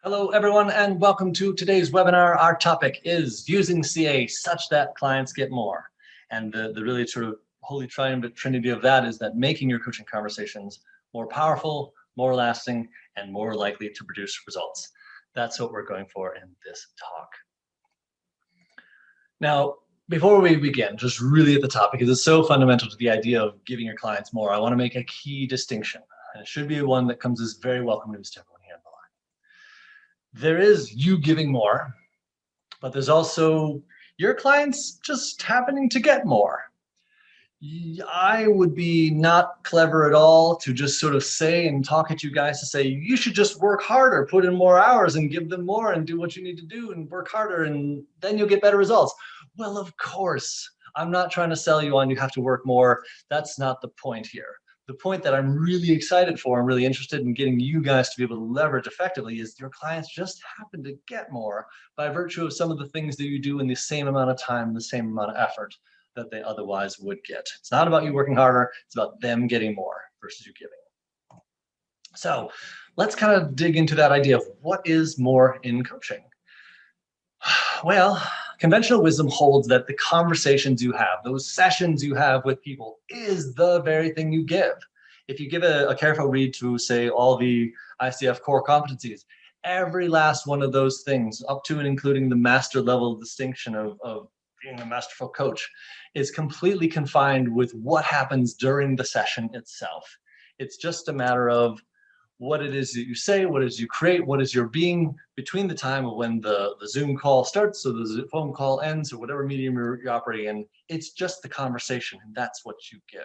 Hello, everyone, and welcome to today's webinar. Our topic is using CA such that clients get more. And the really sort of holy triumvirate trinity of that is that making your coaching conversations more powerful, more lasting, and more likely to produce results. That's what we're going for in this talk. Now, before we begin, just really at the top, because it's so fundamental to the idea of giving your clients more, I want to make a key distinction. And it should be one that comes as very welcome news to everyone. There is you giving more, but there's also your clients just happening to get more. I would be not clever at all to just sort of say and talk at you guys to say, you should just work harder, put in more hours and give them more and do what you need to do and work harder and then you'll get better results. Well, of course, I'm not trying to sell you on you have to work more. That's not the point here. The point that I'm really excited for, I'm really interested in getting you guys to be able to leverage effectively is your clients just happen to get more by virtue of some of the things that you do in the same amount of time, the same amount of effort that they otherwise would get. It's not about you working harder, it's about them getting more versus you giving. So let's kind of dig into that idea of what is more in coaching. Well, conventional wisdom holds that the conversations you have, those sessions you have with people is the very thing you give. If you give a careful read to, say, all the ICF core competencies, every last one of those things, up to and including the master level distinction of being a masterful coach, is completely confined with what happens during the session itself. It's just a matter of what it is that you say, what it is you create, what is your being between the time of when the Zoom call starts or the phone call ends or whatever medium you're operating in. It's just the conversation, and that's what you give.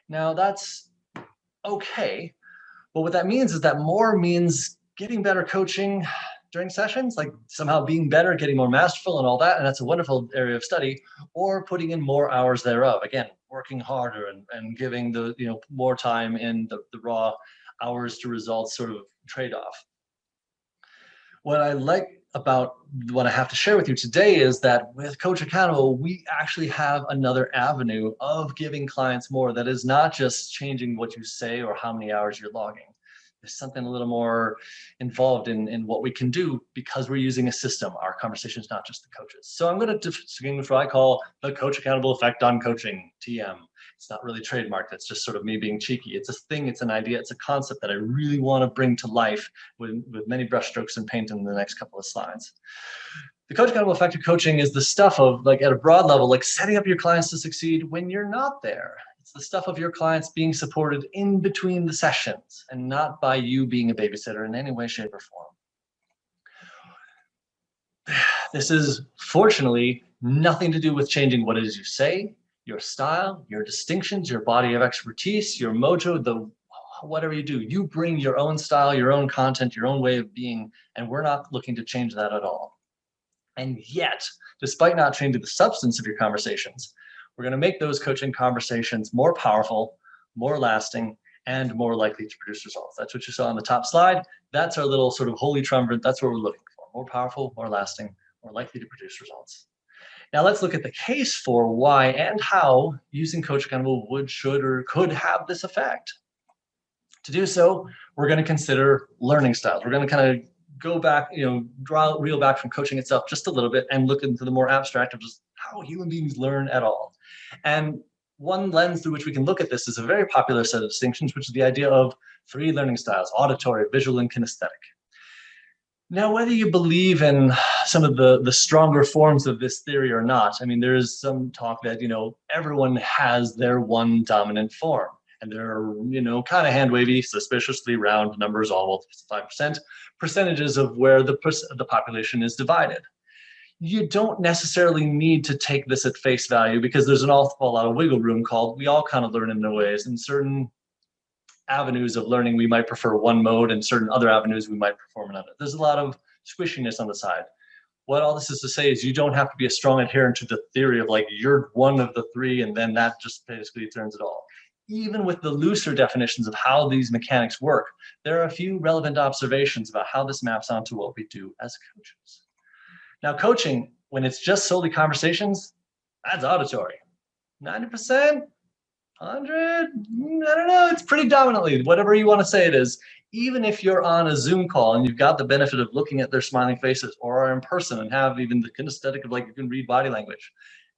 Now, that's okay, but what that means is that more means getting better coaching during sessions, like somehow being better, getting more masterful and all that, and that's a wonderful area of study, or putting in more hours thereof. Again, working harder and giving the more time in the raw hours to results sort of trade-off. What I like about what I have to share with you today is that with CoachAccountable, we actually have another avenue of giving clients more that is not just changing what you say or how many hours you're logging. There's something a little more involved in what we can do because we're using a system. Our conversation is not just the coaches. So I'm going to distinguish what I call the CoachAccountable effect on coaching, TM. It's not really trademarked. It's just sort of me being cheeky. It's a thing. It's an idea. It's a concept that I really want to bring to life with many brushstrokes and paint in the next couple of slides. The CoachAccountable effect of coaching is the stuff of, like, at a broad level, like setting up your clients to succeed when you're not there. It's the stuff of your clients being supported in between the sessions and not by you being a babysitter in any way, shape, or form. This is fortunately nothing to do with changing what it is you say, your style, your distinctions, your body of expertise, your mojo, whatever you do. You bring your own style, your own content, your own way of being, and we're not looking to change that at all. And yet, despite not changing the substance of your conversations, we're going to make those coaching conversations more powerful, more lasting, and more likely to produce results. That's what you saw on the top slide. That's our little sort of holy triumvirate. That's what we're looking for. More powerful, more lasting, more likely to produce results. Now let's look at the case for why and how using CoachAccountable would, should, or could have this effect. To do so, we're going to consider learning styles. We're going to kind of go back, reel back from coaching itself just a little bit and look into the more abstract of just how human beings learn at all. And one lens through which we can look at this is a very popular set of distinctions, which is the idea of 3 learning styles: auditory, visual, and kinesthetic. Now, whether you believe in some of the stronger forms of this theory or not, I mean, there is some talk that, everyone has their one dominant form. And there are, kind of hand-wavy, suspiciously round numbers, almost 5%, percentages of where the population is divided. You don't necessarily need to take this at face value because there's an awful lot of wiggle room called we all kind of learn in their ways. In certain avenues of learning, we might prefer one mode, and certain other avenues we might perform another. There's a lot of squishiness on the side. What all this is to say is you don't have to be a strong adherent to the theory of like you're one of the 3 and then that just basically turns it all. Even with the looser definitions of how these mechanics work, there are a few relevant observations about how this maps onto what we do as coaches. Now, coaching, when it's just solely conversations, that's auditory. 90%, 100? I don't know. It's pretty dominantly whatever you want to say it is. Even if you're on a Zoom call and you've got the benefit of looking at their smiling faces, or are in person and have even the kinesthetic of like you can read body language,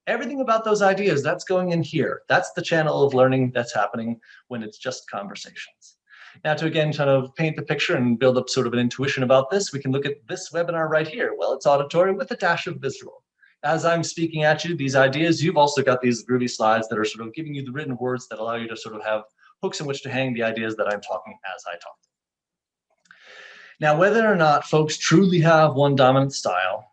everything about those ideas, that's going in here. That's the channel of learning that's happening when it's just conversations. Now, to again kind of paint the picture and build up sort of an intuition about this, we can look at this webinar right here. Well, it's auditory with a dash of visual. As I'm speaking at you, these ideas, you've also got these groovy slides that are sort of giving you the written words that allow you to sort of have hooks in which to hang the ideas that I'm talking as I talk. Now, whether or not folks truly have one dominant style,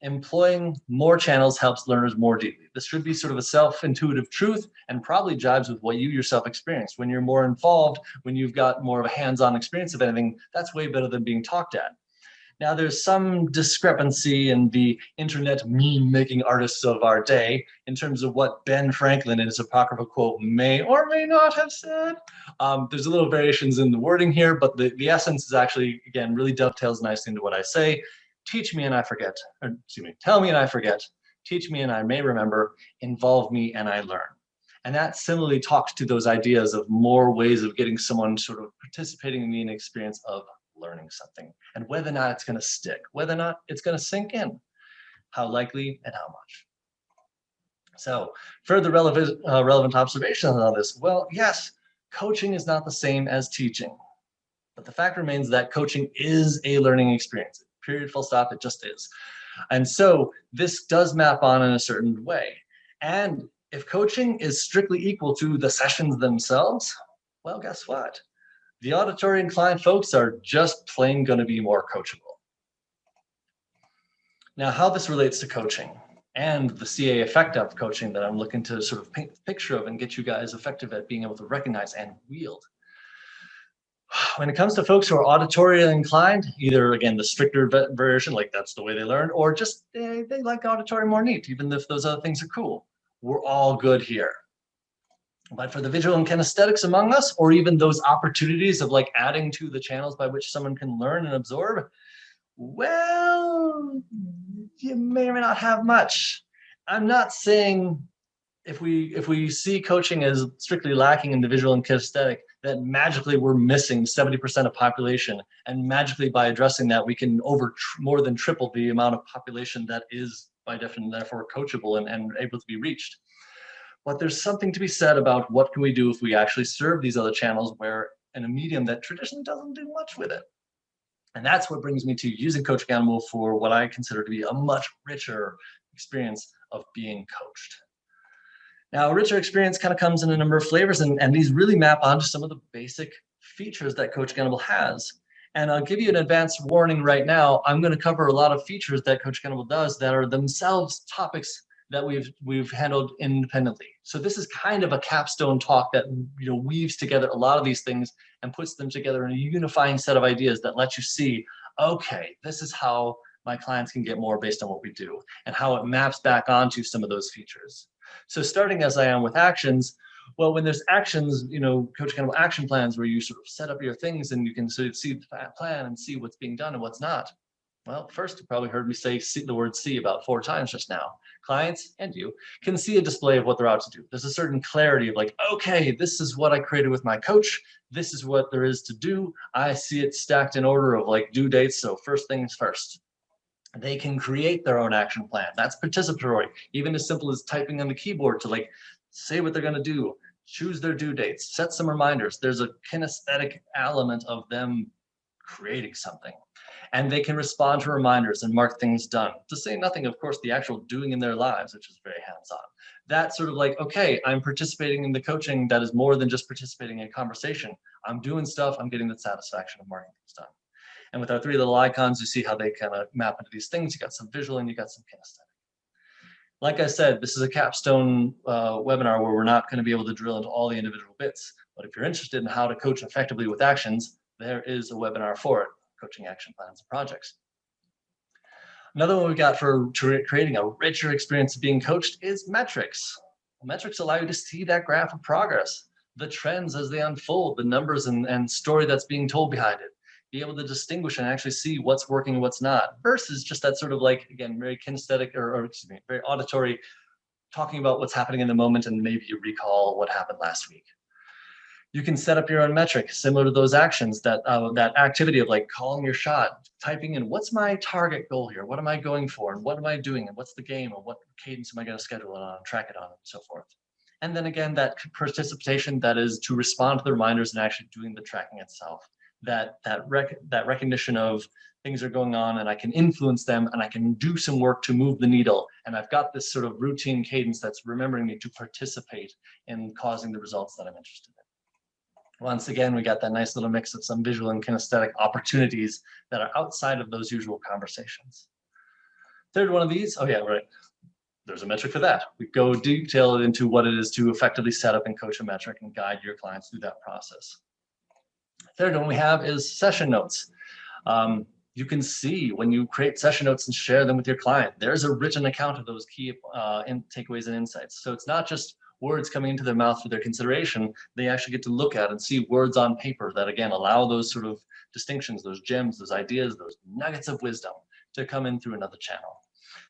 employing more channels helps learners more deeply. This should be sort of a self-intuitive truth and probably jives with what you yourself experience. When you're more involved, when you've got more of a hands-on experience of anything, that's way better than being talked at. Now, there's some discrepancy in the internet meme-making artists of our day in terms of what Ben Franklin in his apocryphal quote may or may not have said. There's a little variations in the wording here, but the essence is actually, again, really dovetails nicely into what I say. Teach me and I forget, or excuse me, tell me and I forget, teach me and I may remember, involve me and I learn. And that similarly talks to those ideas of more ways of getting someone sort of participating in the experience of learning something, and whether or not it's going to stick, whether or not it's going to sink in, how likely and how much. So further relevant observations on this. Well, yes, coaching is not the same as teaching, but the fact remains that coaching is a learning experience. Period, full stop, it just is. And so this does map on in a certain way. And if coaching is strictly equal to the sessions themselves, well, guess what? The auditory inclined folks are just plain going to be more coachable. Now, how this relates to coaching and the CA effect of coaching that I'm looking to sort of paint the picture of and get you guys effective at being able to recognize and wield. When it comes to folks who are auditory inclined, either, again, the stricter version, like that's the way they learn, or just they like auditory more neat, even if those other things are cool. We're all good here. But for the visual and kinesthetics among us, or even those opportunities of like adding to the channels by which someone can learn and absorb, well, you may or may not have much. I'm not saying if we see coaching as strictly lacking in the visual and kinesthetic, that magically we're missing 70% of population, and magically by addressing that we can more than triple the amount of population that is by definition therefore coachable and able to be reached. But there's something to be said about what can we do if we actually serve these other channels where in a medium that traditionally doesn't do much with it. And that's what brings me to using CoachAccountable for what I consider to be a much richer experience of being coached. Now, a richer experience kind of comes in a number of flavors, and these really map onto some of the basic features that CoachAccountable has. And I'll give you an advanced warning right now. I'm going to cover a lot of features that CoachAccountable does that are themselves topics that we've handled independently. So this is kind of a capstone talk that weaves together a lot of these things and puts them together in a unifying set of ideas that lets you see, okay, this is how my clients can get more based on what we do, and how it maps back onto some of those features. So starting as I am with actions, well, when there's actions, CoachAccountable action plans where you sort of set up your things and you can sort of see the plan and see what's being done and what's not. Well, first, you probably heard me say the word see about 4 times just now. Clients and you can see a display of what they're out to do. There's a certain clarity of like, okay, this is what I created with my coach. This is what there is to do. I see it stacked in order of like due dates. So first things first. They can create their own action plan. That's participatory, even as simple as typing on the keyboard to like say what they're going to do, choose their due dates, set some reminders. There's a kinesthetic element of them creating something. And they can respond to reminders and mark things done. To say nothing, of course, the actual doing in their lives, which is very hands-on. That's sort of like, okay, I'm participating in the coaching that is more than just participating in a conversation. I'm doing stuff, I'm getting the satisfaction of marking things done. And with our 3 little icons, you see how they kind of map into these things. You got some visual and you got some kinesthetic. Like I said, this is a capstone webinar where we're not going to be able to drill into all the individual bits. But if you're interested in how to coach effectively with actions, there is a webinar for it. Coaching action plans and projects. Another one we got for creating a richer experience of being coached is metrics. Metrics allow you to see that graph of progress, the trends as they unfold, the numbers and story that's being told behind it. Be able to distinguish and actually see what's working and what's not, versus just that sort of like, again, very kinesthetic or excuse me, very auditory. talking about what's happening in the moment, and maybe you recall what happened last week. You can set up your own metric similar to those actions, that activity of like calling your shot, typing in what's my target goal here, what am I going for, and what am I doing, and what's the game, and what cadence am I going to schedule it on, track it on, and so forth. And then again, that participation, that is to respond to the reminders and actually doing the tracking itself. That recognition of things are going on and I can influence them and I can do some work to move the needle. And I've got this sort of routine cadence that's remembering me to participate in causing the results that I'm interested in. Once again, we got that nice little mix of some visual and kinesthetic opportunities that are outside of those usual conversations. Third one of these, oh yeah, right. There's a metric for that. We go detailed into what it is to effectively set up and coach a metric and guide your clients through that process. Third one we have is session notes. You can see when you create session notes and share them with your client, there's a written account of those key takeaways and insights. So it's not just words coming into their mouth for their consideration. They actually get to look at and see words on paper that, again, allow those sort of distinctions, those gems, those ideas, those nuggets of wisdom to come in through another channel.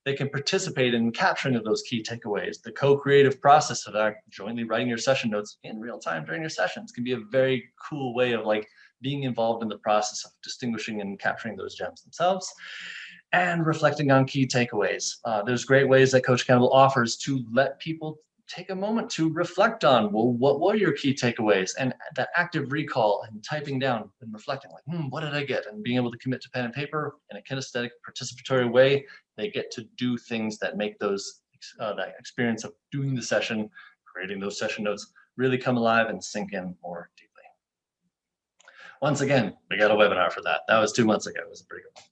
They can participate in capturing of those key takeaways. The co-creative process of jointly writing your session notes in real time during your sessions can be a very cool way of like being involved in the process of distinguishing and capturing those gems themselves, and reflecting on key takeaways. There's great ways that CoachAccountable offers to let people take a moment to reflect on, well, what were your key takeaways, and that active recall and typing down and reflecting like, what did I get? And being able to commit to pen and paper in a kinesthetic, participatory way. They get to do things that make those that experience of doing the session, creating those session notes, really come alive and sink in more deeply. Once again, we got a webinar for that. That was 2 months ago. It was a pretty good one.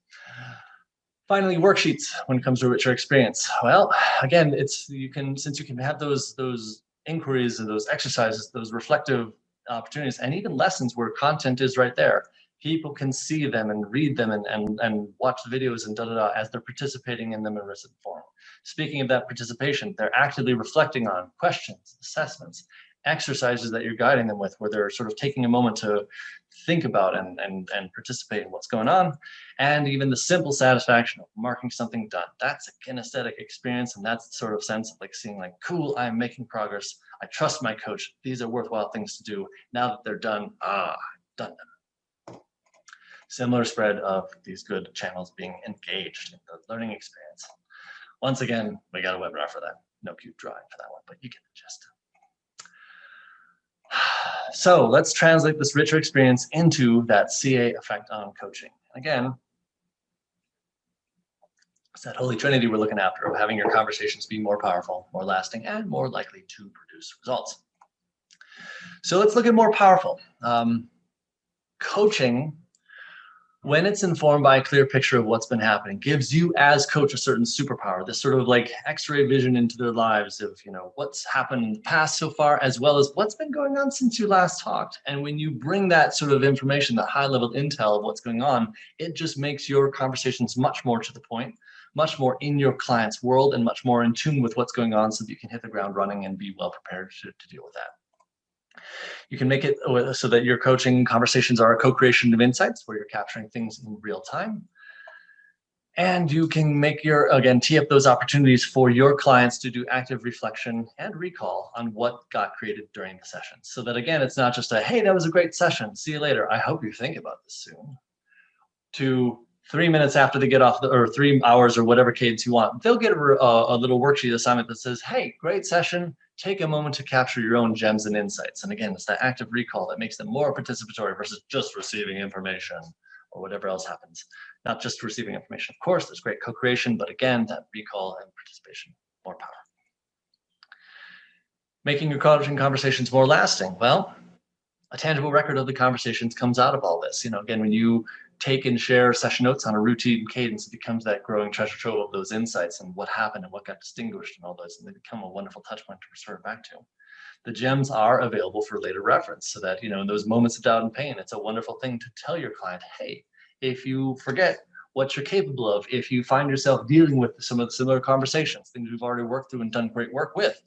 Finally, worksheets when it comes to richer experience. Well, again, since you can have those inquiries and those exercises, those reflective opportunities, and even lessons where content is right there. People can see them and read them and watch the videos and as they're participating in them in written form. Speaking of that participation, they're actively reflecting on questions, assessments, exercises that you're guiding them with, where they're sort of taking a moment to think about and participate in what's going on. And even the simple satisfaction of marking something done. That's a kinesthetic experience, and that's the sort of sense of like seeing like, cool, I'm making progress. I trust my coach. These are worthwhile things to do. Now that they're done, done them. Similar spread of these good channels being engaged in the learning experience. Once again, we got a webinar for that. No cute drawing for that one, but you get the gist. So let's translate this richer experience into that CA effect on coaching. Again, it's that holy trinity we're looking after of having your conversations be more powerful, more lasting, and more likely to produce results. So let's look at more powerful. Coaching, when it's informed by a clear picture of what's been happening, gives you as coach a certain superpower, this sort of like X-ray vision into their lives of, what's happened in the past so far, as well as what's been going on since you last talked. And when you bring that sort of information, that high level intel of what's going on, it just makes your conversations much more to the point, much more in your client's world, and much more in tune with what's going on so that you can hit the ground running and be well prepared to deal with that. You can make it so that your coaching conversations are a co-creation of insights where you're capturing things in real time. And you can make tee up those opportunities for your clients to do active reflection and recall on what got created during the session. So that, again, it's not just hey, that was a great session, see you later, I hope you think about this soon, to 3 minutes after they get off, or 3 hours or whatever cadence you want, they'll get a little worksheet assignment that says, hey, great session, take a moment to capture your own gems and insights. And again, it's that active recall that makes them more participatory versus just receiving information or whatever else happens. Not just receiving information. Of course, there's great co-creation, but again, that recall and participation, more power. Making your coaching conversations more lasting. Well, a tangible record of the conversations comes out of all this. Again, when you take and share session notes on a routine cadence, it becomes that growing treasure trove of those insights and what happened and what got distinguished and all those, and they become a wonderful touch point to refer back to. The gems are available for later reference, so that, in those moments of doubt and pain, it's a wonderful thing to tell your client, hey, if you forget what you're capable of, if you find yourself dealing with some of the similar conversations, things we've already worked through and done great work with,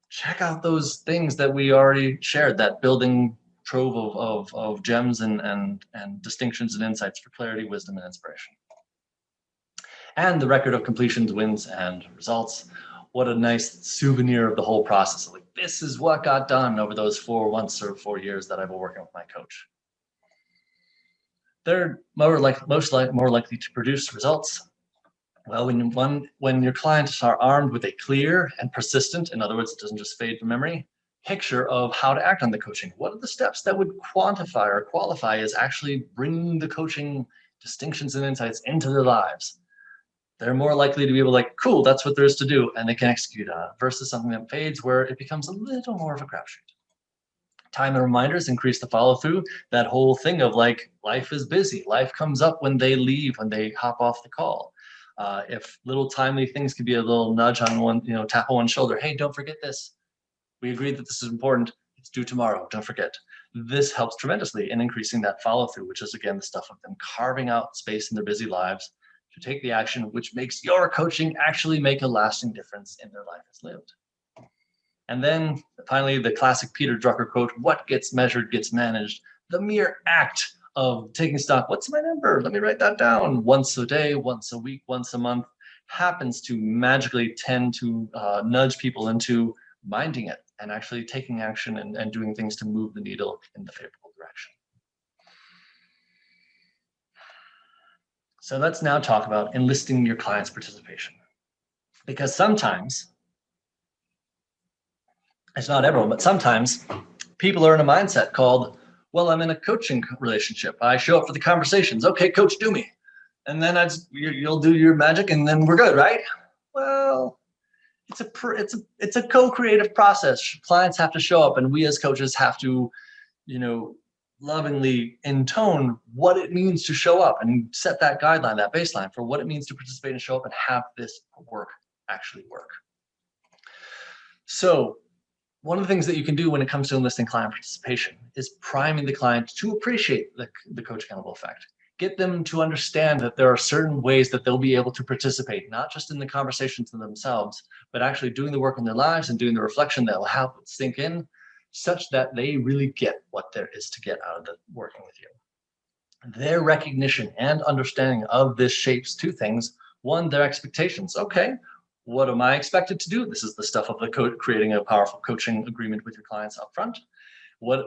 check out those things that we already shared, that building trove of gems and distinctions and insights for clarity, wisdom, and inspiration. And the record of completions, wins, and results. what a nice souvenir of the whole process. Like, this is what got done over those 4 months or 4 years that I've been working with my coach. They're more likely to produce results. Well, when your clients are armed with a clear and persistent, in other words, it doesn't just fade from memory, picture of how to act on the coaching. What are the steps that would quantify or qualify as actually bringing the coaching distinctions and insights into their lives? They're more likely to be able to like, cool, that's what there is to do, and they can execute on it, versus something that fades where it becomes a little more of a crapshoot. Time and reminders increase the follow through. That whole thing of like, life is busy. Life comes up when they leave, when they hop off the call. If little timely things could be a little nudge on one, tap on one shoulder. Hey, don't forget this. We agreed that this is important. It's due tomorrow. Don't forget. This helps tremendously in increasing that follow through, which is again the stuff of them carving out space in their busy lives to take the action, which makes your coaching actually make a lasting difference in their life as lived. And then finally, the classic Peter Drucker quote, what gets measured gets managed. The mere act of taking stock, what's my number? Let me write that down. Once a day, once a week, once a month, happens to magically tend to nudge people into minding it and actually taking action and doing things to move the needle in the favorable direction. So let's now talk about enlisting your client's participation. Because sometimes, it's not everyone, but sometimes people are in a mindset called, well, I'm in a coaching relationship. I show up for the conversations. Okay, coach, do me. And then you'll do your magic and then we're good, right? Well, it's a co-creative process. Clients have to show up and we as coaches have to, lovingly intone what it means to show up and set that guideline, that baseline for what it means to participate and show up and have this work actually work. So one of the things that you can do when it comes to enlisting client participation is priming the client to appreciate the Coach Accountable effect. Get them to understand that there are certain ways that they'll be able to participate, not just in the conversations themselves, but actually doing the work in their lives and doing the reflection that will help it sink in, such that they really get what there is to get out of working with you. Their recognition and understanding of this shapes two things. One, their expectations. Okay, what am I expected to do? This is the stuff of creating a powerful coaching agreement with your clients up front.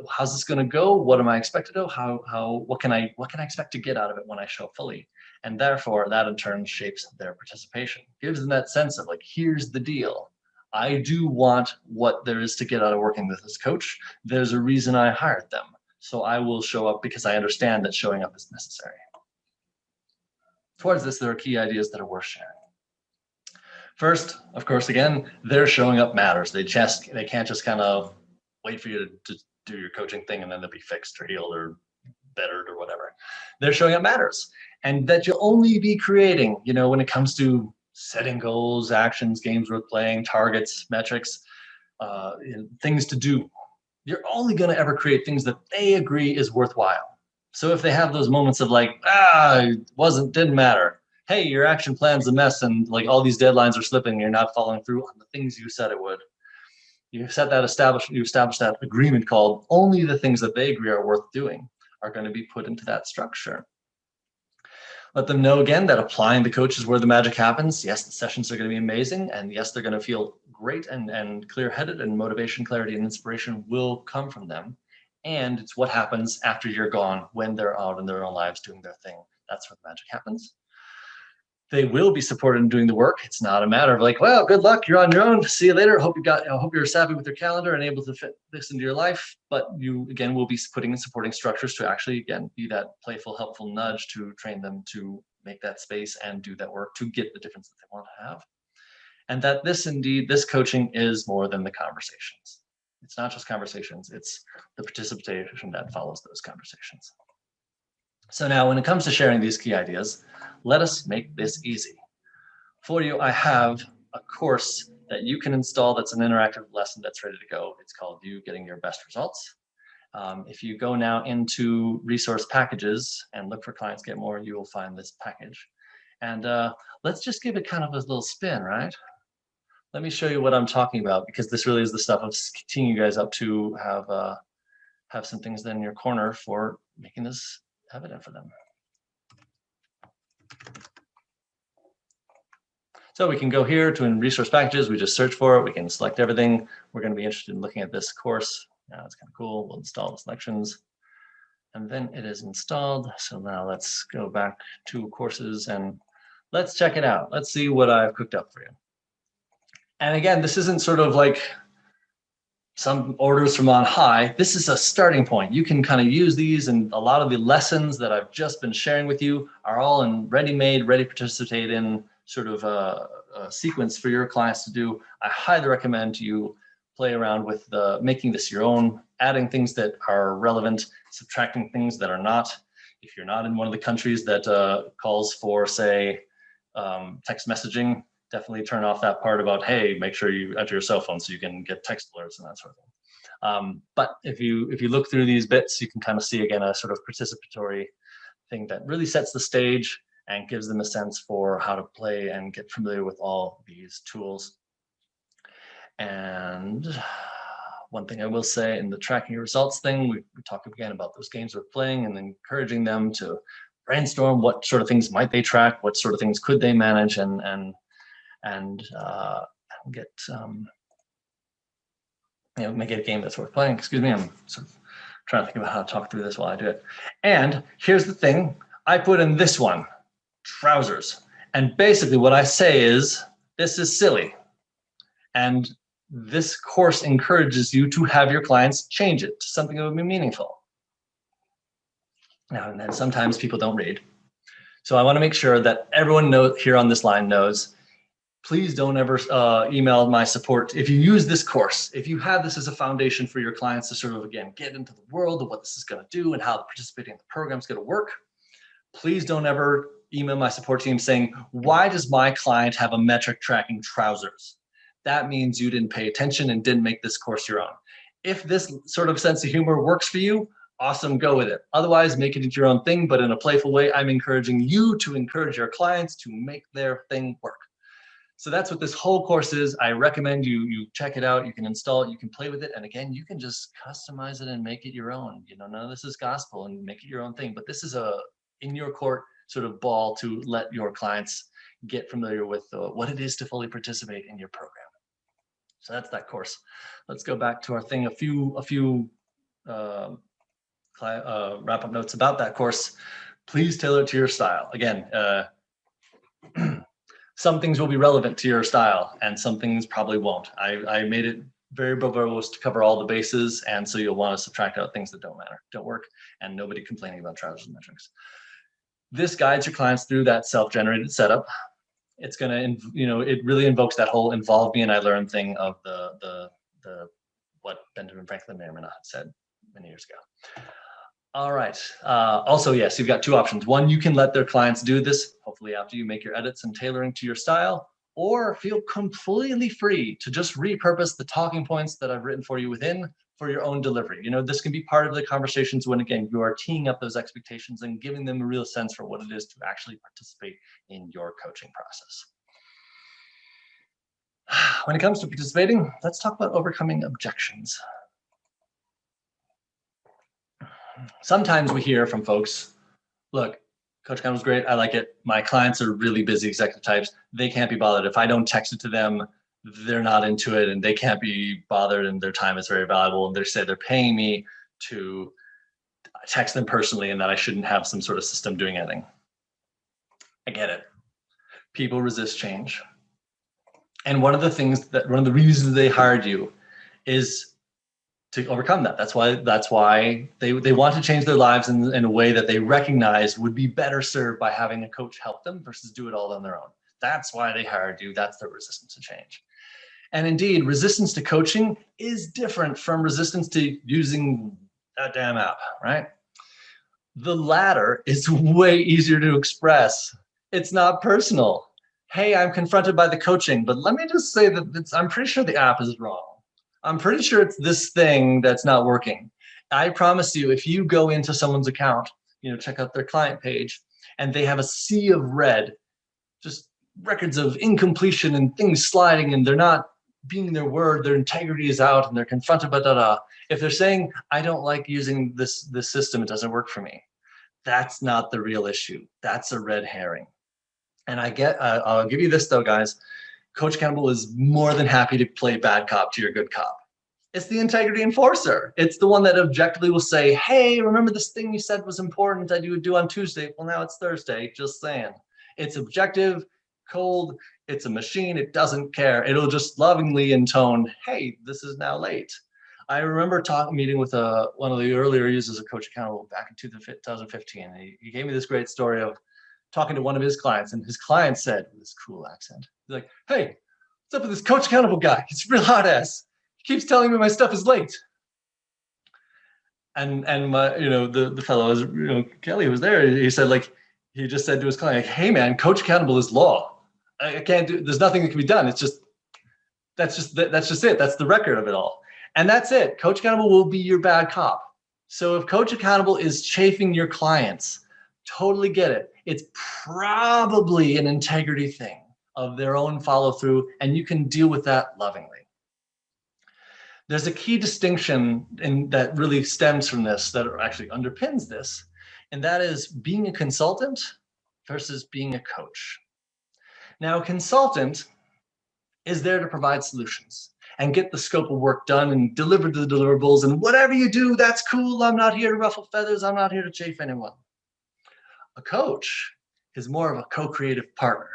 How's this going to go? What am I expected to do? What can I expect to get out of it when I show up fully? And therefore, that in turn shapes their participation. Gives them that sense of like, here's the deal. I do want what there is to get out of working with this coach. There's a reason I hired them. So I will show up because I understand that showing up is necessary. Towards this, there are key ideas that are worth sharing. First, of course, again, their showing up matters. They can't just kind of wait for you to do your coaching thing and then they'll be fixed or healed or bettered or whatever. Their showing up matters. And that you'll only be creating, when it comes to setting goals, actions, games worth playing, targets, metrics, things to do. You're only going to ever create things that they agree is worthwhile. So if they have those moments of like, didn't matter. Hey, your action plan's a mess and like all these deadlines are slipping, you're not following through on the things you said it would. You establish that agreement called only the things that they agree are worth doing are going to be put into that structure. Let them know again that applying the coach is where the magic happens. Yes, the sessions are going to be amazing. And yes, they're going to feel great and clear-headed, and motivation, clarity, and inspiration will come from them. And it's what happens after you're gone when they're out in their own lives doing their thing. That's where the magic happens. They will be supported in doing the work. It's not a matter of like, well, good luck, you're on your own. See you later. I hope you're savvy with your calendar and able to fit this into your life. But you, again, will be putting in supporting structures to actually, again, be that playful, helpful nudge to train them to make that space and do that work to get the difference that they want to have. And that this coaching is more than the conversations. It's not just conversations, it's the participation that follows those conversations. So now when it comes to sharing these key ideas, let us make this easy. For you, I have a course that you can install that's an interactive lesson that's ready to go. It's called You Getting Your Best Results. If you go now into resource packages and look for Clients Get More, you will find this package. And let's just give it kind of a little spin, right? Let me show you what I'm talking about, because this really is the stuff of teeing you guys up to have some things in your corner for making this evident for them. So we can go here to in resource packages. We just search for it. We can select everything. We're going to be interested in looking at this course. Now it's kind of cool. We'll install the selections. And then it is installed. So now let's go back to courses and let's check it out. Let's see what I've cooked up for you. And again, this isn't sort of like some orders from on high. This is a starting point. You can kind of use these, and a lot of the lessons that I've just been sharing with you are all in ready-made, ready to participate in sort of a sequence for your clients to do. I highly recommend you play around with making this your own, adding things that are relevant, subtracting things that are not. If you're not in one of the countries that calls for, say, text messaging, definitely turn off that part about, hey, make sure you enter your cell phone so you can get text alerts and that sort of thing. But if you look through these bits, you can kind of see, again, a sort of participatory thing that really sets the stage and gives them a sense for how to play and get familiar with all these tools. And one thing I will say in the tracking your results thing, we talk again about those games we're playing and encouraging them to brainstorm what sort of things might they track, what sort of things could they manage, and get make it a game that's worth playing. Excuse me, I'm sort of trying to think about how to talk through this while I do it. And here's the thing, I put in this one, trousers. And basically what I say is, this is silly. And this course encourages you to have your clients change it to something that would be meaningful. Now, and then sometimes people don't read. So I want to make sure that everyone here on this line knows, please don't ever email my support. If you use this course, if you have this as a foundation for your clients to sort of, again, get into the world of what this is going to do and how participating in the program is going to work, please don't ever email my support team saying, why does my client have a metric tracking trousers? That means you didn't pay attention and didn't make this course your own. If this sort of sense of humor works for you, awesome, go with it. Otherwise, make it into your own thing, but in a playful way. I'm encouraging you to encourage your clients to make their thing work. So that's what this whole course is. I recommend you check it out. You can install it, you can play with it. And again, you can just customize it and make it your own. You know, none of this is gospel and make it your own thing, but this is a in your court sort of ball to let your clients get familiar with what it is to fully participate in your program. So that's that course. Let's go back to our thing. A few wrap-up notes about that course. Please tailor it to your style. Again, some things will be relevant to your style and some things probably won't. I made it very verbose to cover all the bases, and so you'll want to subtract out things that don't matter, don't work, and nobody complaining about trousers and metrics. This guides your clients through that self-generated setup. It's going to, it really invokes that whole involve me and I learn thing of the what Benjamin Franklin may or may not have said many years ago. All right. Also, yes, you've got two options. One, you can let their clients do this, hopefully after you make your edits and tailoring to your style, or feel completely free to just repurpose the talking points that I've written for you within for your own delivery. This can be part of the conversations when, again, you are teeing up those expectations and giving them a real sense for what it is to actually participate in your coaching process. When it comes to participating, let's talk about overcoming objections. Sometimes we hear from folks, look, CoachAccountable is great. I like it. My clients are really busy executive types. They can't be bothered. If I don't text it to them, they're not into it and they can't be bothered and their time is very valuable. And they say they're paying me to text them personally and that I shouldn't have some sort of system doing anything. I get it. People resist change. And one of the reasons they hired you is to overcome that. That's why they want to change their lives in a way that they recognize would be better served by having a coach help them versus do it all on their own. That's why they hired you. That's their resistance to change. And indeed, resistance to coaching is different from resistance to using that damn app, right? The latter is way easier to express. It's not personal. Hey, I'm confronted by the coaching, but let me just say that I'm pretty sure the app is wrong. I'm pretty sure it's this thing that's not working. I promise you, if you go into someone's account, check out their client page, and they have a sea of red, just records of incompletion and things sliding, and they're not being their word, their integrity is out, and they're confronted by if they're saying, I don't like using this system, it doesn't work for me, that's not the real issue. That's a red herring. And I'll give you this though, guys. Coach Accountable is more than happy to play bad cop to your good cop. It's the integrity enforcer. It's the one that objectively will say, hey, remember this thing you said was important that you would do on Tuesday? Well, now it's Thursday, just saying. It's objective, cold, it's a machine, it doesn't care. It'll just lovingly intone, hey, this is now late. I remember meeting with one of the earlier users of Coach Accountable back in 2015. He gave me this great story of talking to one of his clients, and his client said, with this cool accent, he's like, hey, what's up with this Coach Accountable guy? He's a real hot ass. He keeps telling me my stuff is late. And my, the fellow was, Kelly was there. He said, like, he just said to his client, like, hey man, Coach Accountable is law. I can't do, there's nothing that can be done. It's just, that's just it. That's the record of it all. And that's it. Coach Accountable will be your bad cop. So if Coach Accountable is chafing your clients, totally get it. It's probably an integrity thing of their own follow through, and you can deal with that lovingly. There's a key distinction that really stems from this, that actually underpins this, and that is being a consultant versus being a coach. Now, a consultant is there to provide solutions and get the scope of work done and deliver the deliverables, and whatever you do, that's cool. I'm not here to ruffle feathers. I'm not here to chafe anyone. A coach is more of a co-creative partner.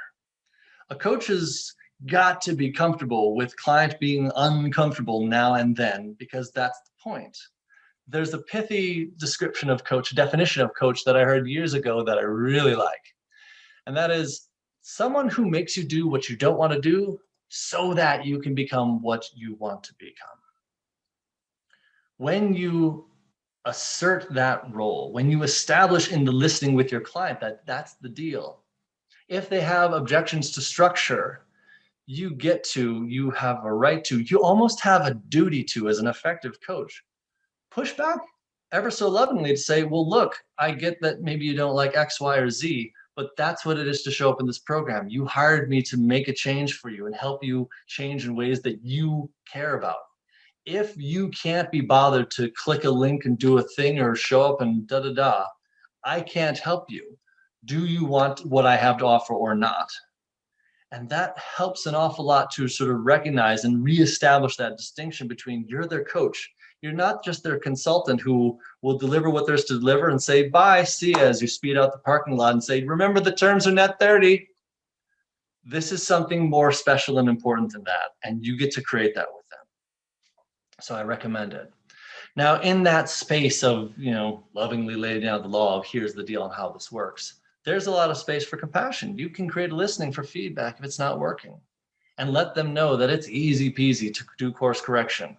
A coach has got to be comfortable with client being uncomfortable now and then, because that's the point. There's a pithy definition of coach that I heard years ago that I really like. And that is someone who makes you do what you don't want to do so that you can become what you want to become. When you assert that role, when you establish in the listening with your client that that's the deal, if they have objections to structure, you have a right to, you almost have a duty to, as an effective coach, push back ever so lovingly to say, well, look, I get that maybe you don't like X, Y, or Z, but that's what it is to show up in this program. You hired me to make a change for you and help you change in ways that you care about. If you can't be bothered to click a link and do a thing or show up and I can't help you. Do you want what I have to offer or not? And that helps an awful lot to sort of recognize and reestablish that distinction between you're their coach. You're not just their consultant who will deliver what there's to deliver and say, bye, see you, as you speed out the parking lot and say, remember the terms are net 30. This is something more special and important than that. And you get to create that with them. So I recommend it. Now, in that space of, lovingly laying down the law of here's the deal on how this works, there's a lot of space for compassion. You can create a listening for feedback if it's not working, and let them know that it's easy peasy to do course correction.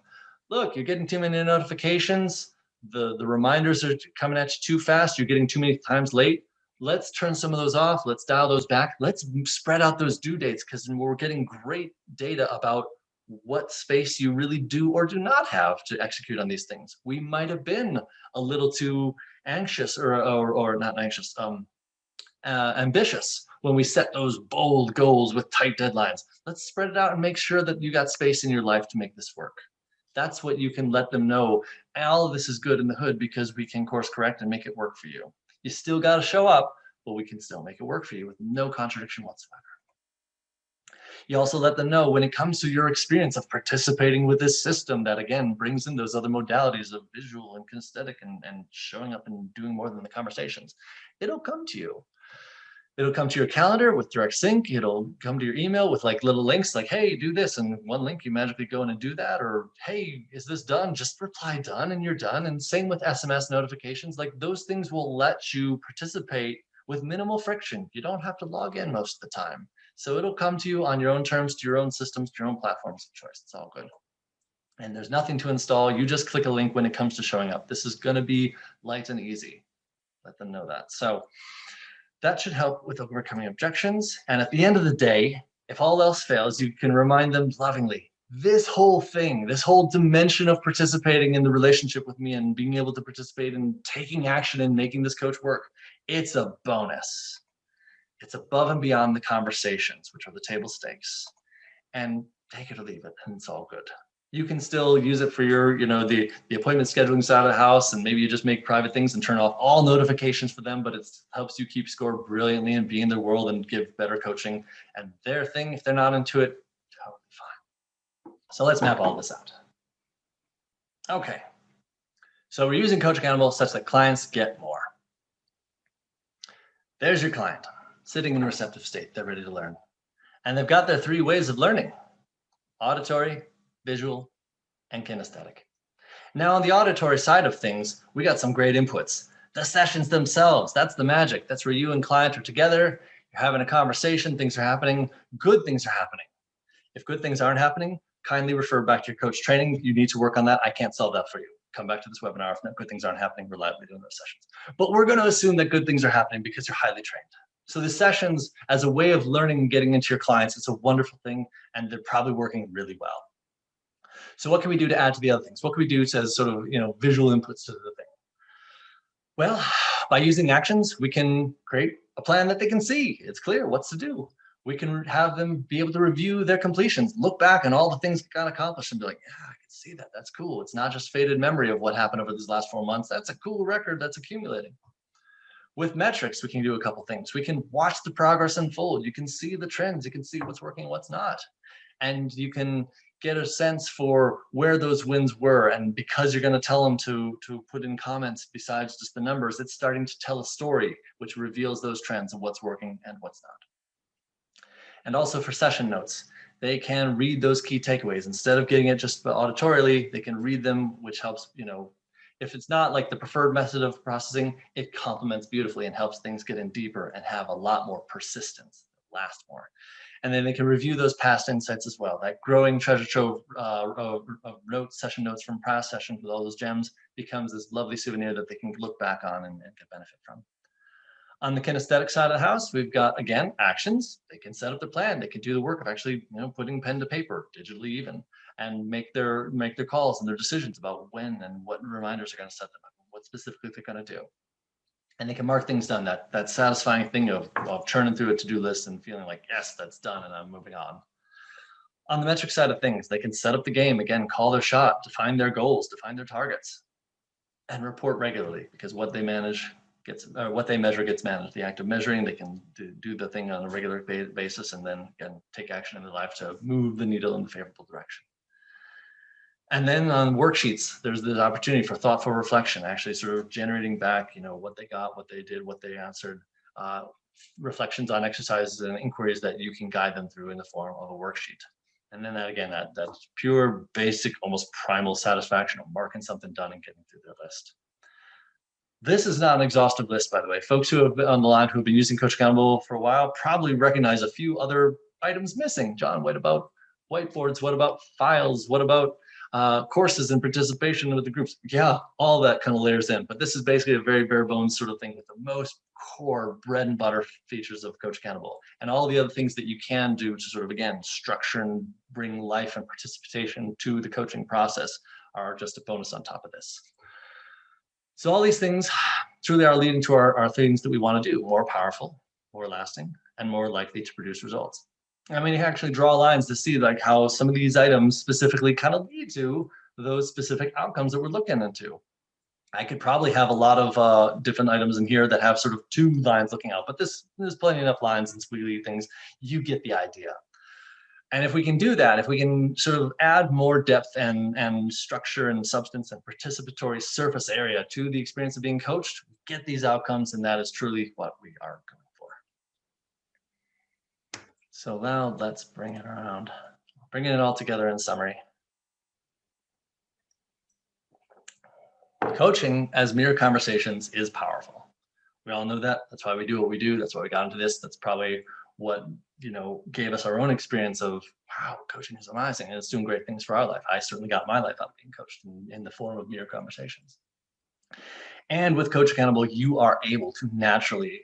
Look, you're getting too many notifications. The reminders are coming at you too fast. You're getting too many times late. Let's turn some of those off. Let's dial those back. Let's spread out those due dates, because we're getting great data about what space you really do or do not have to execute on these things. We might have been a little too anxious or not anxious, ambitious when we set those bold goals with tight deadlines. Let's spread it out and make sure that you got space in your life to make this work. That's what you can let them know. All of this is good in the hood because we can course correct and make it work for you. You still got to show up, but we can still make it work for you with no contradiction whatsoever. You also let them know when it comes to your experience of participating with this system that, again, brings in those other modalities of visual and kinesthetic and showing up and doing more than the conversations. It'll come to you. It'll come to your calendar with direct sync. It'll come to your email with like little links like, hey, do this. And one link, you magically go in and do that. Or, hey, is this done? Just reply done and you're done. And same with SMS notifications. Like those things will let you participate with minimal friction. You don't have to log in most of the time. So it'll come to you on your own terms, to your own systems, to your own platforms of choice. It's all good. And there's nothing to install. You just click a link when it comes to showing up. This is going to be light and easy. Let them know that. So that should help with overcoming objections. And at the end of the day, if all else fails, you can remind them lovingly, this whole thing, this whole dimension of participating in the relationship with me and being able to participate in taking action and making this coach work, it's a bonus. It's above and beyond the conversations, which are the table stakes. And take it or leave it, and it's all good. You can still use it for your, the appointment scheduling side of the house, and maybe you just make private things and turn off all notifications for them, but it helps you keep score brilliantly and be in their world and give better coaching. And their thing, if they're not into it, totally fine. So let's map all this out. Okay. So we're using CoachAccountable such that clients get more. There's your client sitting in a receptive state. They're ready to learn. And they've got their 3 ways of learning: auditory, visual, and kinesthetic. Now, on the auditory side of things, we got some great inputs. The sessions themselves, that's the magic. That's where you and client are together, you're having a conversation, things are happening, good things are happening. If good things aren't happening, kindly refer back to your coach training. You need to work on that. I can't solve that for you. Come back to this webinar if good things aren't happening. We're live doing those sessions. But we're going to assume that good things are happening because you're highly trained. So the sessions, as a way of learning and getting into your clients, it's a wonderful thing, and they're probably working really well. So what can we do to add to the other things? What can we do to sort of, visual inputs to the thing? Well, by using actions, we can create a plan that they can see. It's clear what's to do. We can have them be able to review their completions, look back on all the things that got accomplished and be like, yeah, I can see that. That's cool. It's not just faded memory of what happened over these last 4 months. That's a cool record that's accumulating. With metrics, we can do a couple things. We can watch the progress unfold. You can see the trends. You can see what's working and what's not. And you can get a sense for where those wins were. And because you're going to tell them to put in comments besides just the numbers, it's starting to tell a story which reveals those trends and what's working and what's not. And also for session notes, they can read those key takeaways. Instead of getting it just auditorily, they can read them, which helps, if it's not like the preferred method of processing, it complements beautifully and helps things get in deeper and have a lot more persistence, last more. And then they can review those past insights as well. That growing treasure trove of notes, session notes from past sessions with all those gems becomes this lovely souvenir that they can look back on and get benefit from. On the kinesthetic side of the house, we've got, again, actions. They can set up the plan. They can do the work of actually, putting pen to paper, digitally even, and make their calls and their decisions about when and what reminders are going to set them up, what specifically they're going to do. And they can mark things done, that satisfying thing of churning through a to-do list and feeling like, yes, that's done and I'm moving on. On the metric side of things, they can set up the game, again, call their shot, define their goals, define their targets, and report regularly, because what they manage what they measure gets managed. The act of measuring, they can do the thing on a regular basis and then again take action in their life to move the needle in the favorable direction. And then on worksheets, there's this opportunity for thoughtful reflection, actually sort of generating back, what they got, what they did, what they answered, reflections on exercises and inquiries that you can guide them through in the form of a worksheet. And then that, again, that's pure, basic, almost primal satisfaction of marking something done and getting through their list. This is not an exhaustive list, by the way. Folks who have been on the line who have been using CoachAccountable for a while probably recognize a few other items missing. John, what about whiteboards? What about files? What about courses and participation with the groups? Yeah, all that kind of layers in. But this is basically a very bare bones sort of thing with the most core bread and butter features of CoachAccountable. And all the other things that you can do to sort of, again, structure and bring life and participation to the coaching process are just a bonus on top of this. So all these things truly are leading to our things that we want to do: more powerful, more lasting, and more likely to produce results. I mean, you actually draw lines to see like how some of these items specifically kind of lead to those specific outcomes that we're looking into. I could probably have a lot of different items in here that have sort of 2 lines looking out, but there's plenty enough lines and squiggly things. You get the idea. And if we can do that, if we can sort of add more depth and structure and substance and participatory surface area to the experience of being coached, we get these outcomes, and that is truly what we are going for. So now let's bring it around, bringing it all together in summary. Coaching as mere conversations is powerful. We all know that. That's why we do what we do. That's why we got into this. That's probably what gave us our own experience of, wow, coaching is amazing and it's doing great things for our life. I certainly got my life out of being coached in the form of mere conversations. And with CoachAccountable, you are able to naturally,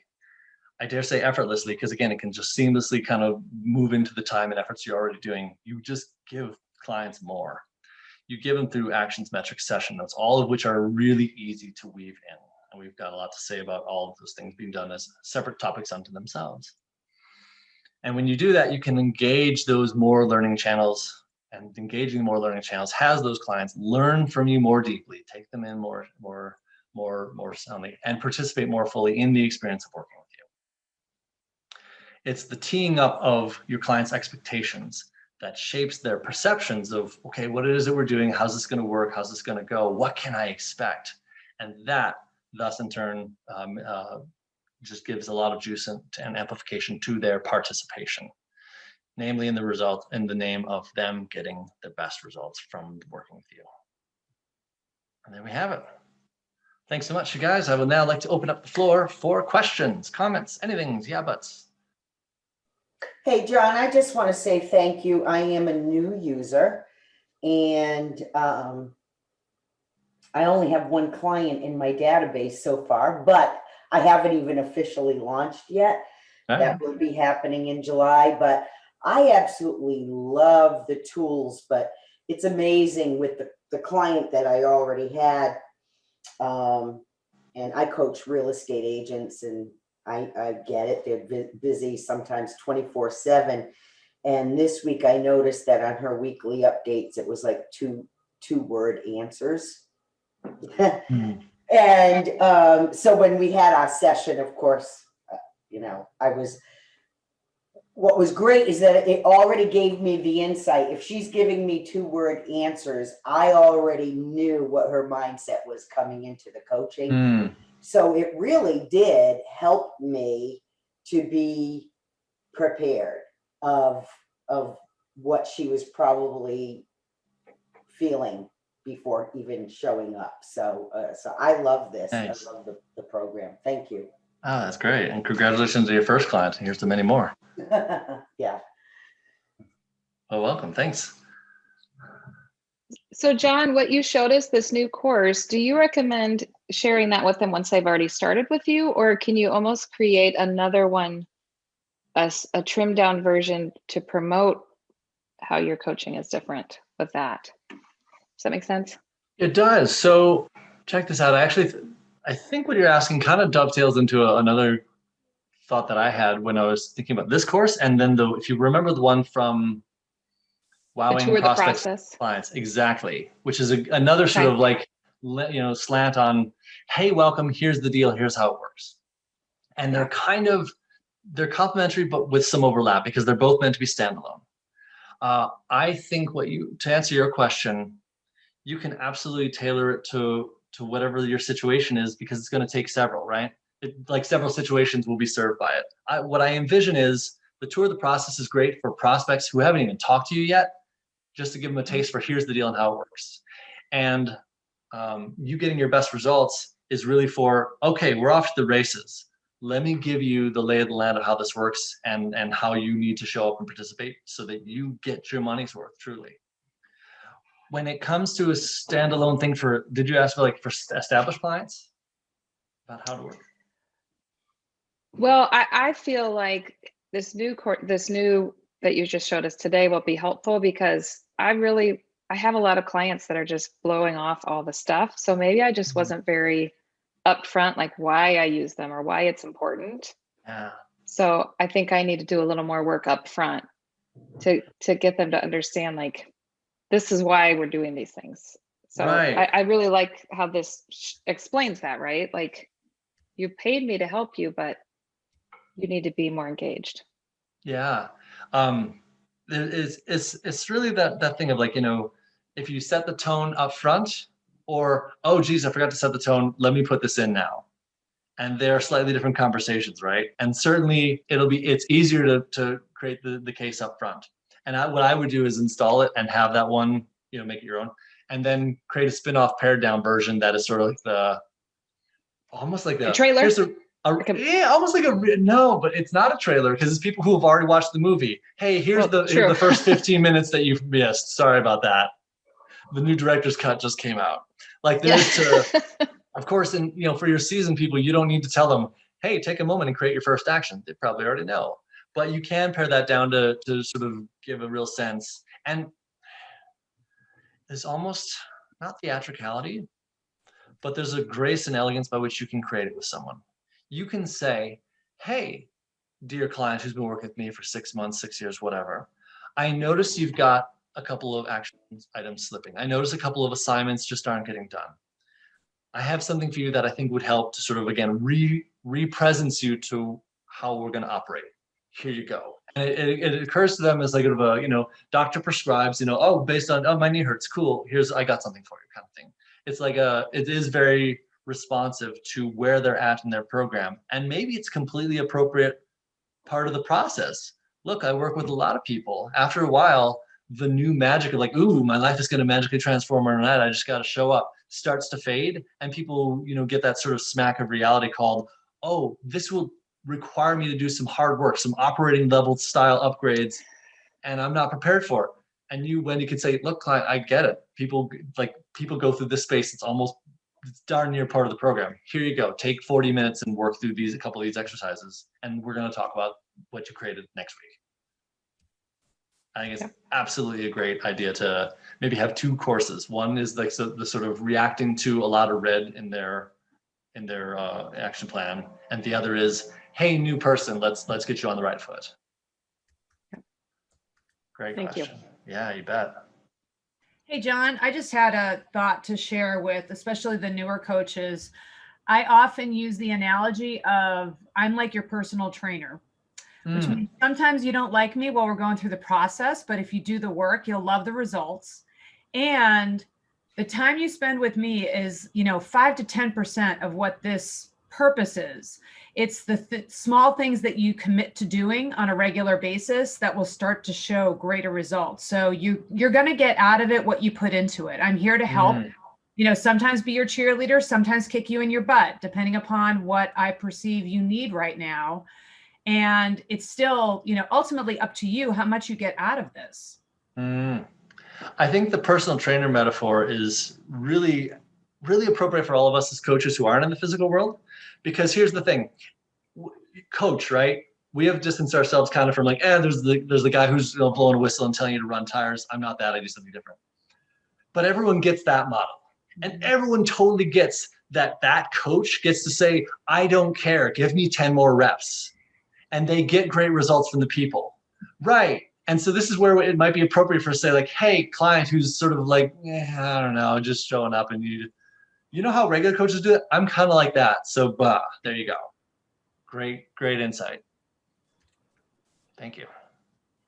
I dare say effortlessly, because again, it can just seamlessly kind of move into the time and efforts you're already doing. You just give clients more. You give them through actions, metrics, session notes, all of which are really easy to weave in. And we've got a lot to say about all of those things being done as separate topics unto themselves. And when you do that, you can engage those more learning channels and engaging in more learning channels has those clients learn from you more deeply, take them in more soundly, and participate more fully in the experience of working with you. It's the teeing up of your clients' expectations that shapes their perceptions of, okay, what it is that we're doing, how's this going to work, how's this going to go, what can I expect? And that, thus in turn, just gives a lot of juice and amplification to their participation, namely in the result, in the name of them getting the best results from working with you. And there we have it. Thanks so much, you guys. I would now like to open up the floor for questions, comments, anything, yeah, buts. Hey, John, I just want to say thank you. I am a new user, and I only have one client in my database so far, but I haven't even officially launched yet. That will be happening in July, but I absolutely love the tools, but it's amazing with the client that I already had. And I coach real estate agents, and I get it. They're busy sometimes 24/7. And this week I noticed that on her weekly updates, it was like two-word answers. And so when we had our session, of course, what was great is that it already gave me the insight. If she's giving me two-word answers, I already knew what her mindset was coming into the coaching. So it really did help me to be prepared of what she was probably feeling before even showing up. So I love this. Nice. I love the program. Thank you. Oh, that's great. And congratulations to your first client. Here's to many more. Yeah. Well, welcome. Thanks. So John, what you showed us, this new course, do you recommend sharing that with them once they've already started with you? Or can you almost create another one, a trimmed down version to promote how your coaching is different with that? Does that make sense? It does. So check this out. I think what you're asking kind of dovetails into another thought that I had when I was thinking about this course. And then if you remember the one from Wowing Prospects Clients, exactly, which is another sort of like, slant on, hey, welcome, here's the deal, here's how it works. And they're they're complementary, but with some overlap because they're both meant to be standalone. I think to answer your question, you can absolutely tailor it to whatever your situation is, because it's going to take several, right? Like several situations will be served by it. What I envision is the tour of the process is great for prospects who haven't even talked to you yet, just to give them a taste for here's the deal and how it works. And you getting your best results is really for, okay, we're off to the races. Let me give you the lay of the land of how this works and how you need to show up and participate so that you get your money's worth, truly. When it comes to a standalone thing did you ask for established clients about how to work? Well, I feel like this new that you just showed us today will be helpful, because I have a lot of clients that are just blowing off all the stuff. So maybe I just wasn't very upfront, like why I use them or why it's important. Yeah. So I think I need to do a little more work up front to get them to understand, like, this is why we're doing these things. So right. I really like how this explains that, right? Like, you paid me to help you, but you need to be more engaged. Yeah. It's really that thing of like, if you set the tone up front, or, oh, geez, I forgot to set the tone, let me put this in now. And they're slightly different conversations, right? And certainly it's easier to create the case up front. And what I would do is install it and have that one, make it your own, and then create a spin-off pared down version that is sort of like almost like a trailer. No, but it's not a trailer, because it's people who have already watched the movie. Hey, here's the first 15 minutes that you've missed. Sorry about that. The new director's cut just came out. Like there's of course, and for your seasoned people, you don't need to tell them, hey, take a moment and create your first action. They probably already know. But you can pare that down to sort of give a real sense. And there's almost not theatricality, but there's a grace and elegance by which you can create it with someone. You can say, hey, dear client who's been working with me for 6 months, 6 years, whatever, I notice you've got a couple of action items slipping. I notice a couple of assignments just aren't getting done. I have something for you that I think would help to sort of, again, re-presence you to how we're going to operate. Here you go. And it occurs to them as like a, you know, doctor prescribes, you know, oh, based on, oh, my knee hurts. Cool. I got something for you kind of thing. It's like it is very responsive to where they're at in their program. And maybe it's completely appropriate part of the process. Look, I work with a lot of people. After a while, the new magic of like, ooh, my life is going to magically transform overnight. I just got to show up, starts to fade. And people, you know, get that sort of smack of reality called, oh, this will require me to do some hard work, some operating level style upgrades, and I'm not prepared for it. And when you can say, look, client, I get it. People go through this space. It's darn near part of the program. Here you go. Take 40 minutes and work through a couple of these exercises. And we're going to talk about what you created next week. I think it's absolutely a great idea to maybe have 2 courses. One is like the sort of reacting to a lot of red in their action plan, and the other is, hey, new person, let's get you on the right foot. Great question. Thank you. Yeah, you bet. Hey, John, I just had a thought to share with, especially the newer coaches. I often use the analogy of I'm like your personal trainer, which means sometimes you don't like me while we're going through the process, but if you do the work, you'll love the results. And the time you spend with me is, 5 to 10% of what this purpose is. It's the small things that you commit to doing on a regular basis that will start to show greater results. So you're going to get out of it what you put into it. I'm here to help, sometimes be your cheerleader, sometimes kick you in your butt, depending upon what I perceive you need right now. And it's still, ultimately up to you how much you get out of this. I think the personal trainer metaphor is really, really appropriate for all of us as coaches who aren't in the physical world. Because here's the thing, coach, right? We have distanced ourselves kind of from like, there's the guy who's blowing a whistle and telling you to run tires. I'm not that, I do something different. But everyone gets that model. And everyone totally gets that coach gets to say, I don't care, give me 10 more reps. And they get great results from the people. Right. And so this is where it might be appropriate for say like, hey, client who's sort of like, I don't know, just showing up and you know how regular coaches do it? I'm kind of like that. So there you go. Great insight. Thank you.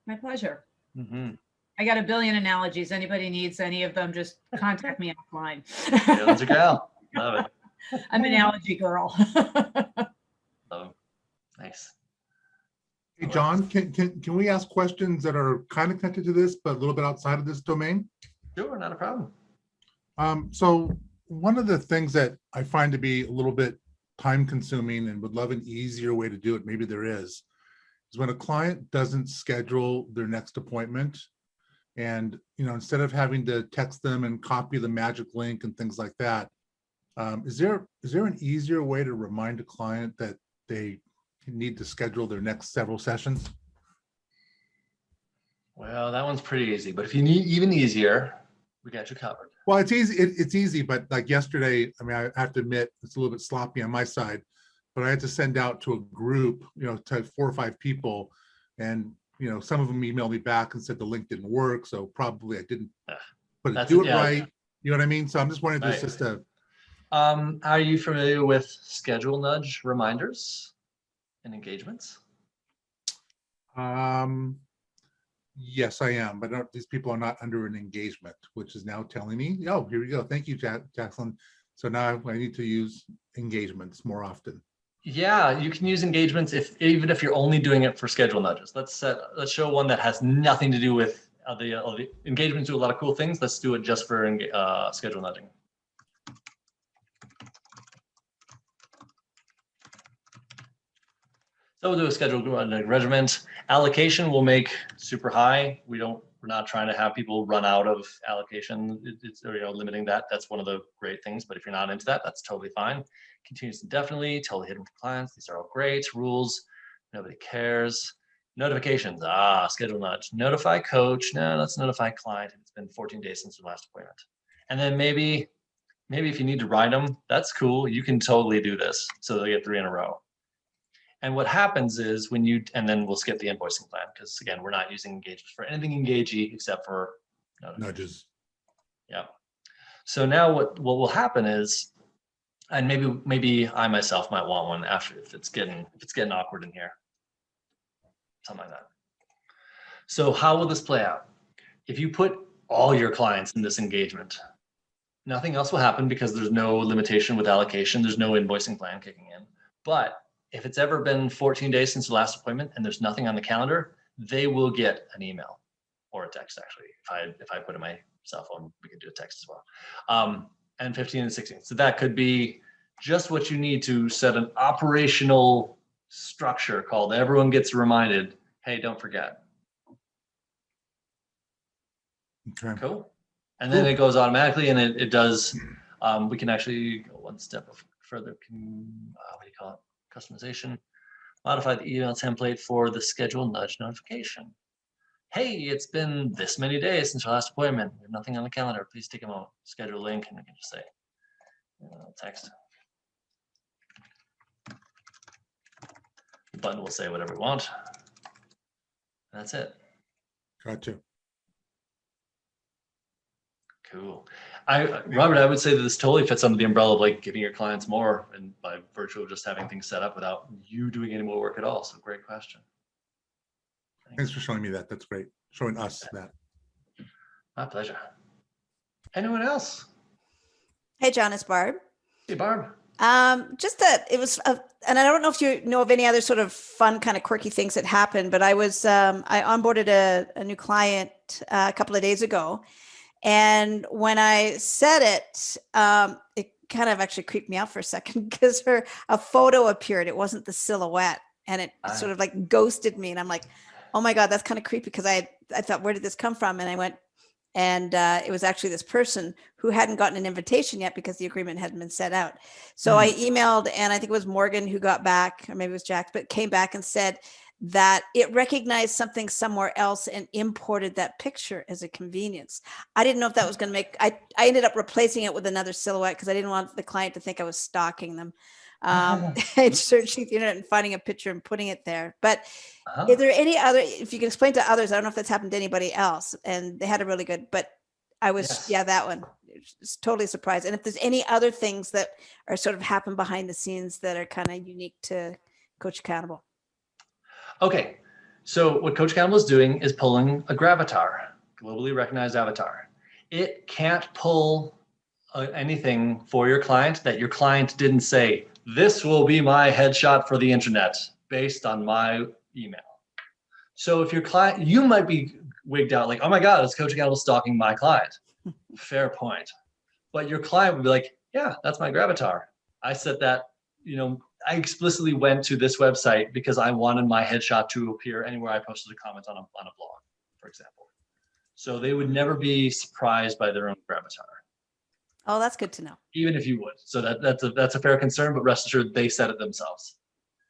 My pleasure. I got a billion analogies. Anybody needs any of them, just contact me offline. Feelings a gal. Love it. I'm an analogy girl. Oh, nice. Hey, John, can we ask questions that are kind of connected to this, but a little bit outside of this domain? Sure, not a problem. So one of the things that I find to be a little bit time consuming and would love an easier way to do it, maybe there is when a client doesn't schedule their next appointment and, instead of having to text them and copy the magic link and things like that, is there an easier way to remind a client that they need to schedule their next several sessions? Well, that one's pretty easy, but if you need even easier, we got you covered. Well, it's easy. It's easy, but like yesterday, I have to admit it's a little bit sloppy on my side, but I had to send out to a group, to 4 or 5 people, and some of them emailed me back and said the link didn't work, so probably I didn't do it right. You know what I mean? So I'm just wondering if there's just a. Are you familiar with schedule nudge reminders and engagements? Yes, I am, but these people are not under an engagement, which is now telling me, oh, here we go. Thank you, Jacqueline. So now I need to use engagements more often. Yeah, you can use engagements even if you're only doing it for schedule nudges. Let's show one that has nothing to do with the engagements. Do a lot of cool things. Let's do it just for schedule nudging. So we'll do a schedule regiment. Allocation will make super high. We're not trying to have people run out of allocation. It's limiting that. That's one of the great things. But if you're not into that, that's totally fine. Continuous indefinitely, totally hidden compliance. These are all great. Rules, nobody cares. Notifications, schedule nudge. Notify coach. No, let's notify client. It's been 14 days since the last appointment. And then maybe if you need to write them, that's cool. You can totally do this. So they get 3 in a row. And what happens is and then we'll skip the invoicing plan because again, we're not using engagements for anything engagey except for nudges. Yeah. So now what will happen is, and maybe I myself might want one after if it's getting awkward in here. Something like that. So how will this play out? If you put all your clients in this engagement, nothing else will happen because there's no limitation with allocation. There's no invoicing plan kicking in. But if it's ever been 14 days since the last appointment and there's nothing on the calendar, they will get an email or a text. Actually, if I put in my cell phone, we can do a text as well. And 15 and 16. So that could be just what you need to set an operational structure called everyone gets reminded, hey, don't forget. Okay. Cool. And then it goes automatically, and it does. We can actually go one step further. What do you call it? Customization. Modify the email template for the scheduled nudge notification. Hey, it's been this many days since your last appointment. We have nothing on the calendar. Please take a moment. Schedule a link, and we can just say text. The button will say whatever we want. That's it. Gotcha. Cool. Robert, I would say that this totally fits under the umbrella of like giving your clients more and by virtue of just having things set up without you doing any more work at all. So great question. Thanks for showing me that. That's great. Showing us that. My pleasure. Anyone else? Hey, John, it's Barb. Hey, Barb. Just that it was, and I don't know if you know of any other sort of fun, kind of quirky things that happened, but I onboarded a new client a couple of days ago. And when I said it, it kind of actually creeped me out for a second because a photo appeared. It wasn't the silhouette, and it sort of like ghosted me. And I'm like, oh my God, that's kind of creepy because I thought, where did this come from? And I went, and it was actually this person who hadn't gotten an invitation yet because the agreement hadn't been set out. So I emailed, and I think it was Morgan who got back, or maybe it was Jack, but came back and said that it recognized something somewhere else and imported that picture as a convenience. I didn't know if that was going to make, I ended up replacing it with another silhouette because I didn't want the client to think I was stalking them. And searching the internet and finding a picture and putting it there. But is there any other, if you can explain to others, I don't know if that's happened to anybody else, and they had a really good, but I was, that one. It's totally surprised. And if there's any other things that are sort of happen behind the scenes that are kind of unique to Coach Accountable. Okay, so what CoachAccountable is doing is pulling a gravatar, globally recognized avatar. It can't pull anything for your client that your client didn't say, this will be my headshot for the internet based on my email. So if your client, you might be wigged out like, oh my God, is CoachAccountable stalking my client? Fair point. But your client would be like, yeah, that's my gravatar. I said that, I explicitly went to this website because I wanted my headshot to appear anywhere I posted a comment on a blog, for example. So they would never be surprised by their own gravatar. Oh, that's good to know. Even if you would. So that's a fair concern, but rest assured they said it themselves.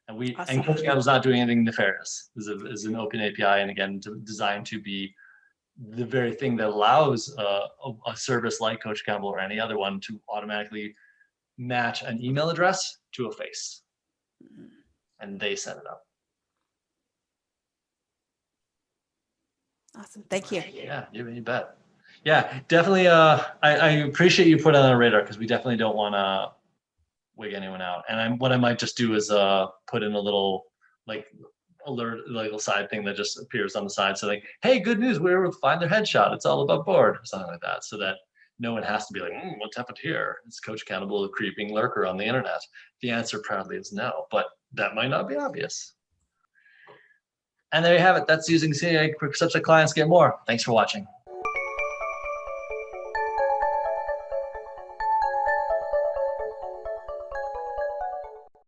And and CoachAccountable is not doing anything nefarious. Is an open API, and again, designed to be the very thing that allows a service like CoachAccountable or any other one to automatically match an email address to a face. And they set it up. Awesome. Thank you. Yeah, you bet. Yeah, definitely. I appreciate you putting on our radar because we definitely don't want to wig anyone out. And what I might just do is put in a little alert, little side thing that just appears on the side. So like, hey, good news, we were able to find their headshot. It's all above board, or something like that, so that no one has to be like, what's happened here? Is CoachAccountable a creeping lurker on the internet? The answer proudly is no, but that might not be obvious. And there you have it. That's using CA for such that clients get more. Thanks for watching.